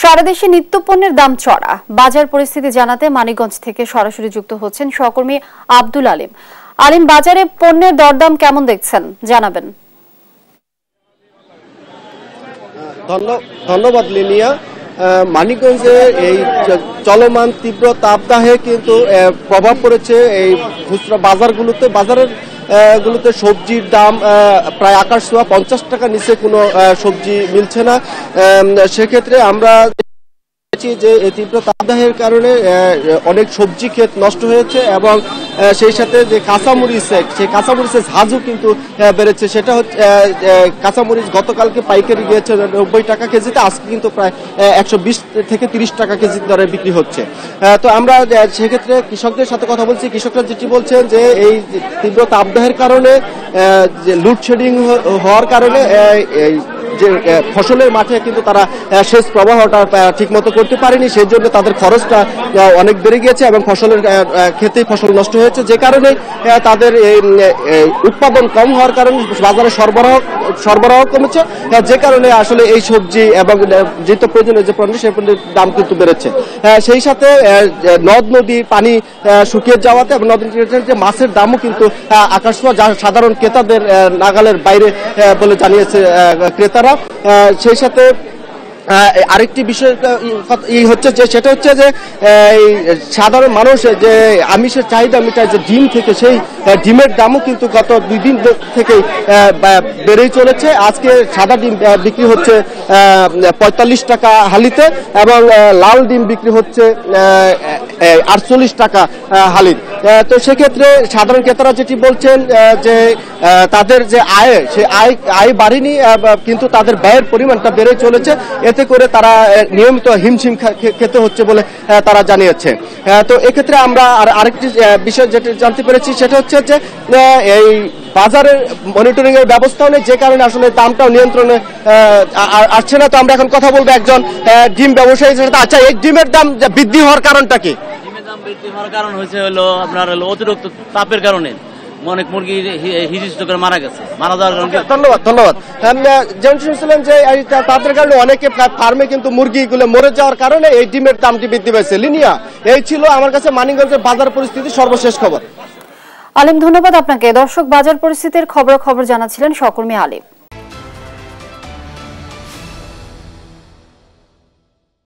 সারা দেশে নিত্যপণ্যের দাম চড়া। বাজার পরিস্থিতি জানাতে মানিকগঞ্জ থেকে সরাসরি যুক্ত হচ্ছেন সহকর্মী আব্দুল আলিম। আলিম, বাজারে পণ্যের দরদাম কেমন দেখছেন জানাবেন। ধন্যবাদ লিনিয়া। মানিকগঞ্জে এই চলমান তীব্র তাপদাহে কিন্তু প্রভাব পড়েছে এই খুচরা বাজারের গুলোতে সবজির দাম প্রায় আকাশ ছোঁয়া। 50 টাকা নিচে কোনো সবজি মিলছে না। সেক্ষেত্রে আমরা যে তীব্র তাপদাহের কারণে অনেক সবজি ক্ষেত নষ্ট হয়েছে এবং সেই সাথে যে কাঁচামরিচের ঝাঁঝও কিন্তু বেড়েছে। সেটা হচ্ছে কাঁচামরিচ গতকালকে পাইকারি গিয়েছে 90 টাকা কেজিতে, আজকে কিন্তু প্রায় 120 থেকে 30 টাকা কেজি দরে বিক্রি হচ্ছে। তো আমরা সেক্ষেত্রে কৃষকদের সাথে কথা বলছি। কৃষকরা যেটি বলছেন যে এই তীব্র তাপদাহের কারণে যে লোডশেডিং হওয়ার কারণে যে ফসলের মাঠে কিন্তু তারা সেচ প্রবাহটা ঠিক মতো করতে পারেনি, সেই জন্য তাদের খরচটা অনেক বেড়ে গিয়েছে এবং ফসলের ক্ষেতেই ফসল নষ্ট হয়েছে। যে কারণে তাদের উৎপাদন কম হওয়ার কারণে বাজারে সরবরাহ কমেছে, যে কারণে আসলে এই সবজি এবং যেহেতু প্রয়োজনীয় যে পণ্য সেই পণ্যের দাম কিন্তু বেড়েছে। সেই সাথে নদ নদী পানি শুকিয়ে যাওয়াতে এবং নদ নদীর যে মাছের দামও কিন্তু আকাশ ছোঁয়া, যা সাধারণ ক্রেতাদের নাগালের বাইরে বলে জানিয়েছে ক্রেতারা। সেই সাথে আরেকটি বিষয় হচ্ছে যে সেটা হচ্ছে যে সাধারণ মানুষ যে আমিষের চাহিদা মেটায় যে ডিম থেকে, সেই ডিমের দামও কিন্তু গত 2 দিন থেকে বেড়েই চলেছে। আজকে সাদা ডিম বিক্রি হচ্ছে 45 টাকা হালিতে এবং লাল ডিম বিক্রি হচ্ছে 48 টাকা হালির। তো সেক্ষেত্রে সাধারণ ক্রেতারা যেটি বলছেন যে তাদের যে আয়, সে আয় বাড়েনি কিন্তু তাদের ব্যয়ের পরিমাণটা বেড়ে চলেছে। এতে করে তারা নিয়মিত হিমশিম খেতে হচ্ছে বলে তারা জানিয়েছে। তো এক্ষেত্রে আমরা আরেকটি বিষয় যেটা জানতে পেরেছি সেটা হচ্ছে যে এই বাজারের মনিটরিং এর ব্যবস্থাও নেই, যে কারণে আসলে দামটাও নিয়ন্ত্রণে আসছে না। তো আমরা এখন কথা বলবো একজন ডিম ব্যবসায়ীর সাথে। আচ্ছা, এই ডিমের দাম বৃদ্ধি হওয়ার কারণটা কি? ডিমের দাম বৃদ্ধি হওয়ার কারণ হচ্ছে আপনার অতিরিক্ত তাপের কারণে অনেক মুরগি হিজিষ্ট করে মারা যাওয়ার কারণে। ধন্যবাদ। যেমন শুনছিলেন যে তাদের কারণে অনেকে ফার্মে কিন্তু মুরগিগুলো মরে যাওয়ার কারণে এই ডিমের দামটি বৃদ্ধি পেয়েছে। লিনিয়া, এই ছিল আমার কাছে মানিকগঞ্জের বাজার পরিস্থিতি সর্বশেষ খবর। আলিম, ধন্যবাদ আপনাকে। দর্শক, বাজার পরিস্থিতির খবর জানাচ্ছিলেন সহকর্মী আলিম।